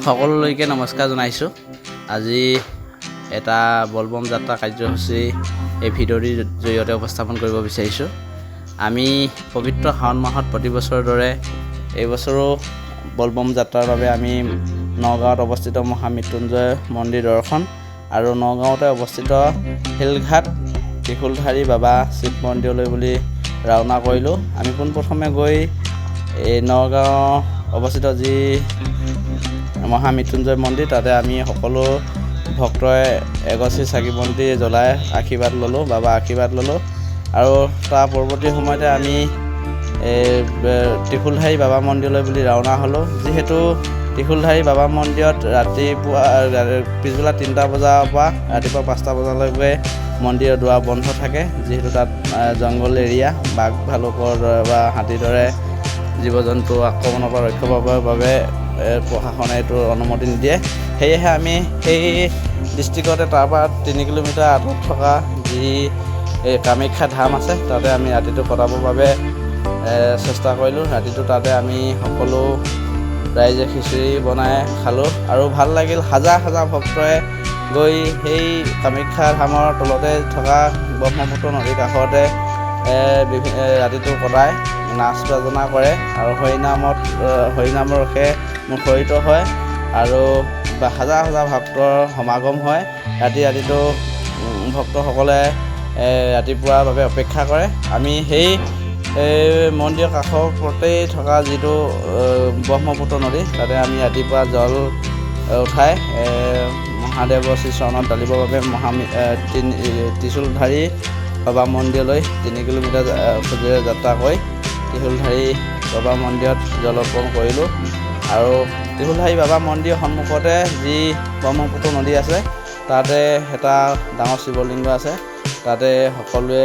সকলোলৈকে নমস্কাৰ জনাইছোঁ। আজি এটা বলবম যাত্ৰা কাৰ্যসূচী এই ভিডিঅ'টিৰ জৰিয়তে উপস্থাপন কৰিব বিচাৰিছোঁ। আমি পবিত্ৰ শাওণ মাহত প্ৰতি বছৰৰ দৰে এইবছৰো বলবম যাত্ৰাৰ বাবে আমি নগাঁৱত অৱস্থিত মহামৃত্যুঞ্জয় মন্দিৰ দৰ্শন আৰু নগাঁৱতে অৱস্থিত শিলঘাট ত্ৰিশূলধাৰী বাবা শিৱ মন্দিৰলৈ বুলি ৰাওনা কৰিলোঁ। আমি পোনপ্ৰথমে গৈ এই নগাঁও অৱস্থিত যি মহামৃত্যুঞ্জয় মন্দিৰ তাতে আমি সকলো ভক্তই এগছি চাকি বন্তি জ্বলাই আশীৰ্বাদ ল'লোঁ, বাবা আশীৰ্বাদ ল'লোঁ। আৰু তাৰ পৰৱৰ্তী সময়তে আমি ত্ৰিশূলধাৰী বাবা মন্দিৰলৈ বুলি ৰাওনা হ'লোঁ। যিহেতু ত্ৰিশূলধাৰী বাবা মন্দিৰত ৰাতিপুৱা পিছবেলা 3টা বজাৰ পৰা ৰাতিপুৱা 5টা বজালৈকে মন্দিৰৰ দুৱাৰ বন্ধ থাকে। যিহেতু তাত জংঘল এৰিয়া, বাঘ ভালুকৰ বা হাতীৰ দৰে জীৱ জন্তু আক্ৰমণৰ পৰা ৰক্ষা পাবৰ বাবে প্ৰশাসনে এইটো অনুমতি নিদিয়ে। সেয়েহে আমি সেই ডিষ্ট্ৰিক্টতে তাৰপৰা 3 কিলোমিটাৰ আঁতৰত থকা যি কামাখ্যা ধাম আছে তাতে আমি ৰাতিটো কটাবৰ বাবে চেষ্টা কৰিলোঁ। ৰাতিটো তাতে আমি সকলো ৰাইজে খিচিৰি বনাই খালোঁ আৰু ভাল লাগিল। হাজাৰ হাজাৰ ভক্তই গৈ সেই কামাখ্যা ধামৰ তলতে থকা ব্ৰহ্মপুত্ৰ নদীৰ কাষতে ৰাতিটো কটায়, নাচ বাজনা কৰে আৰু হৰিনাম ৰসে মুখৰিত হয় আৰু হাজাৰ হাজাৰ ভক্তৰ সমাগম হয়। ৰাতিটো ভক্তসকলে ৰাতিপুৱাৰ বাবে অপেক্ষা কৰে। আমি সেই মন্দিৰৰ কাষতেই থকা যিটো ব্ৰহ্মপুত্ৰ নদী তাতে আমি ৰাতিপুৱা জল উঠাই মহাদেৱৰ শ্ৰীচৰণত ঢালিবৰ বাবে ত্ৰিশূলধাৰী বাবা মন্দিৰলৈ 3 কিলোমিটাৰ খোজেৰে যাত্ৰা কৰি ত্ৰিশূলধাৰী বাবা মন্দিৰত জল অৰ্পণ কৰিলোঁ। আৰু ত্ৰিশূলধাৰী বাবা মন্দিৰৰ সন্মুখতে যি ব্ৰহ্মপুত্ৰ নদী আছে তাতে এটা ডাঙৰ শিৱলিংগ আছে। তাতে সকলোৱে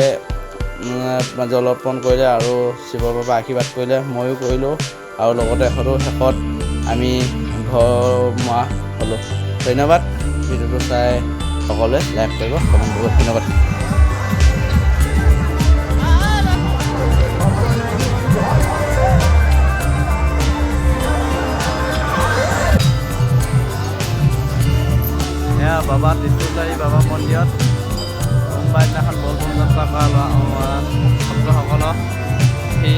জল অৰ্পণ কৰিলে আৰু শিৱৰ বাবা আশীৰ্বাদ কৰিলে, ময়ো কৰিলোঁ আৰু লগতে শেষত আমি ঘৰমুৱা হ'লোঁ। ধন্যবাদ। ভিডিঅ'টো চাই সকলোৱে লাইক কৰিব, কমেণ্ট কৰিব। ধন্যবাদ। বাবা ত্ৰিশূলধাৰী বাবা মন্দিৰত সোমবাৰ দিনাখন বলবম যাত্ৰা কৰা ভক্তসকলক সেই